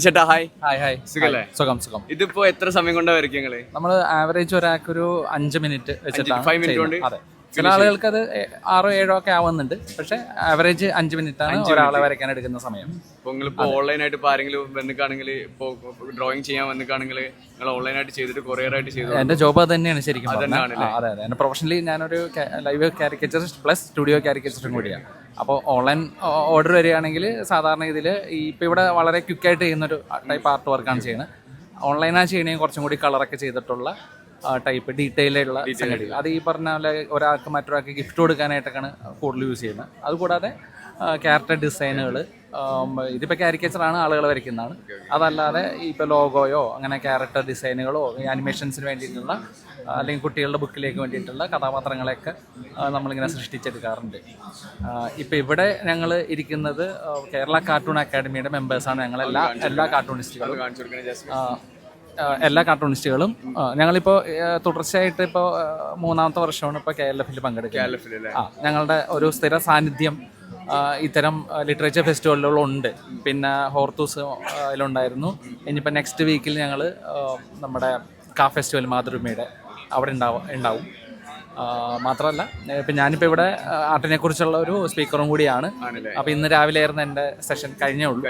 ചേട്ടാ hi. Hi hi. സുഖല്ലേ? സുഖം സുഖം. ഇതിപ്പോ എത്ര സമയം കൊണ്ടാ വരയ്ക്കുക നിങ്ങള്? നമ്മൾ ആവറേജ് ഒരാൾക്കൊരു 5 മിനിറ്റ് വെച്ചിട്ടാണ് 5 മിനിറ്റ് കൊണ്ട് ചെയ്യുന്നത്. അതെ, ചില ആളുകൾക്ക് അത് 6-7 ഒക്കെ ആവുന്നുണ്ട്. പക്ഷെ ആവറേജ് 5 മിനിറ്റ് ആണ് ഒരാളെ വരയ്ക്കാൻ എടുക്കുന്ന സമയം. ഇപ്പൊ നിങ്ങളിപ്പോ ഓൺലൈനായിട്ട് ഇപ്പൊ ആരെങ്കിലും വന്നിക്കാണെങ്കിൽ ഇപ്പൊ ഡ്രോയിങ് ചെയ്യാൻ വന്നിക്കാണെങ്കിൽ നിങ്ങൾ ഓൺലൈനായിട്ട് ചെയ്തിട്ട് കൊറിയർ ആയിട്ട് ചെയ്തു. എന്റെ ജോബ് അത് തന്നെയാണ് ശരിക്കും പറഞ്ഞാൽ. അതന്നെയാണല്ലേ? അതെ അതെ. എന്റെ പ്രൊഫഷണലി ഞാനൊരു ലൈവ് കാരിക്കേച്ചറിസ്റ്റ് പ്ലസ് സ്റ്റുഡിയോ കാരിക്കേച്ചറും കൂടിയാണ്. അപ്പോൾ ഓൺലൈൻ ഓർഡർ വരികയാണെങ്കിൽ സാധാരണ ഇതിൽ ഇപ്പോൾ ഇവിടെ വളരെ ക്വിക്കായിട്ട് ചെയ്യുന്നൊരു ടൈപ്പ് ആർട്ട് വർക്കാണ് ചെയ്യുന്നത്. ഓൺലൈനായി ചെയ്യണമെങ്കിൽ കുറച്ചും കൂടി കളറൊക്കെ ചെയ്തിട്ടുള്ള ടൈപ്പ് ഡീറ്റെയിലുള്ള സംഗതികൾ. അത് ഈ പറഞ്ഞ പോലെ ഒരാൾക്ക് മറ്റൊരാൾക്ക് ഗിഫ്റ്റ് കൊടുക്കാനായിട്ടൊക്കെയാണ് കൂടുതൽ യൂസ് ചെയ്യുന്നത്. അതുകൂടാതെ ക്യാരക്ടർ ഡിസൈനുകൾ, ഇതിപ്പോൾ കാരിക്കേച്ചറാണ്, ആളുകൾ വരയ്ക്കുന്നതാണ്. അതല്ലാതെ ഇപ്പോൾ ലോഗോയോ അങ്ങനെ ക്യാരക്ടർ ഡിസൈനുകളോ ആനിമേഷൻസിന് വേണ്ടിയിട്ടുള്ള അല്ലെങ്കിൽ കുട്ടികളുടെ ബുക്കിലേക്ക് വേണ്ടിയിട്ടുള്ള കഥാപാത്രങ്ങളെയൊക്കെ നമ്മളിങ്ങനെ സൃഷ്ടിച്ചെടുക്കാറുണ്ട്. ഇപ്പോൾ ഇവിടെ ഞങ്ങൾ ഇരിക്കുന്നത് കേരള കാർട്ടൂൺ അക്കാഡമിയുടെ മെമ്പേഴ്സാണ്. എല്ലാ കാർട്ടൂണിസ്റ്റുകളും ഞങ്ങളിപ്പോൾ തുടർച്ചയായിട്ട് ഇപ്പോൾ 3ാമത്തെ വർഷമാണ് ഇപ്പോൾ KLF പങ്കെടുക്കുന്നത്. ഞങ്ങളുടെ ഒരു സ്ഥിര സാന്നിധ്യം ഇത്തരം ലിറ്ററേച്ചർ ഫെസ്റ്റിവലുകളുണ്ട്. പിന്നെ ഹോർത്തൂസിലുണ്ടായിരുന്നു. ഇനിയിപ്പോൾ നെക്സ്റ്റ് വീക്കിൽ ഞങ്ങൾ നമ്മുടെ ഫെസ്റ്റിവൽ മാതൃഭൂമിയുടെ അവിടെ ഉണ്ടാവും. മാത്രമല്ല ഇപ്പം ഞാനിപ്പോൾ ഇവിടെ ആർട്ടിനെ കുറിച്ചുള്ള ഒരു സ്പീക്കറും കൂടിയാണ്. അപ്പോൾ ഇന്ന് രാവിലെ ആയിരുന്നു എൻ്റെ സെഷൻ കഴിഞ്ഞേ ഉള്ളൂ.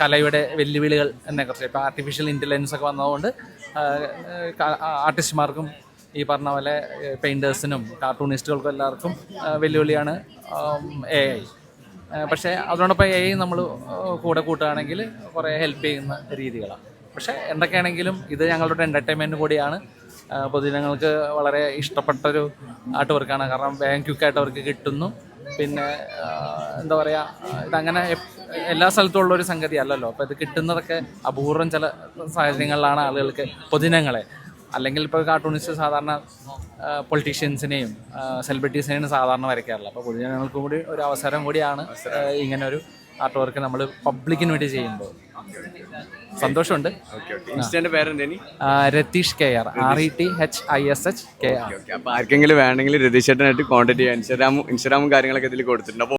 കലയുടെ വെല്ലുവിളികൾ എന്നെക്കുറിച്ച് ഇപ്പോൾ ആർട്ടിഫിഷ്യൽ ഇൻ്റലിജൻസ് ഒക്കെ വന്നതുകൊണ്ട് ആർട്ടിസ്റ്റ്മാർക്കും ഈ പറഞ്ഞ പോലെ പെയിൻറ്റേഴ്സിനും കാർട്ടൂണിസ്റ്റുകൾക്കും എല്ലാവർക്കും വെല്ലുവിളിയാണ് AI. പക്ഷേ അതുകൊണ്ടൊപ്പം AI നമ്മൾ കൂടെ കൂട്ടുകയാണെങ്കിൽ കുറേ ഹെൽപ്പ് ചെയ്യുന്ന രീതികളാണ്. പക്ഷേ എന്തൊക്കെയാണെങ്കിലും ഇത് ഞങ്ങളുടെ എൻ്റർടൈൻമെൻറ്റ് കൂടിയാണ്. പൊതുജനങ്ങൾക്ക് വളരെ ഇഷ്ടപ്പെട്ടൊരു ആർട്ട് വർക്കാണ്. കാരണം വേഗം ക്വിക്കായിട്ട് അവർക്ക് കിട്ടുന്നു. പിന്നെ എന്താ പറയുക, ഇതങ്ങനെ എല്ലാ സ്ഥലത്തും ഉള്ളൊരു സംഗതി അല്ലല്ലോ. അപ്പോൾ ഇത് കിട്ടുന്നതൊക്കെ അപൂർവം ചില സാഹചര്യങ്ങളിലാണ് ആളുകൾക്ക്, പൊതുജനങ്ങളെ. അല്ലെങ്കിൽ ഇപ്പോൾ കാർട്ടൂണിസ്റ്റ് സാധാരണ പൊളിറ്റീഷ്യൻസിനെയും സെലിബ്രിറ്റീസിനെയും സാധാരണ വരയ്ക്കാറില്ല. അപ്പോൾ പൊതുജനങ്ങൾക്കും കൂടി ഒരു അവസരം കൂടിയാണ് ഇങ്ങനെ ഒരു ആർട്ട് വർക്ക് നമ്മൾ പബ്ലിക്കിന് വേണ്ടി ചെയ്യുമ്പോൾ. സന്തോഷമുണ്ട്. Ratheesh KR, RETHISH KR. അപ്പോൾ ആർക്കെങ്കിലും വേണമെങ്കിൽ രതീഷ് ചേട്ടനായിട്ട് കോൺടാക്ട് ചെയ്യാം. ഇൻസ്റ്റാഗ്രാമും കാര്യങ്ങളൊക്കെ ഇതിൽ കൊടുത്തിട്ടുണ്ട്. അപ്പോൾ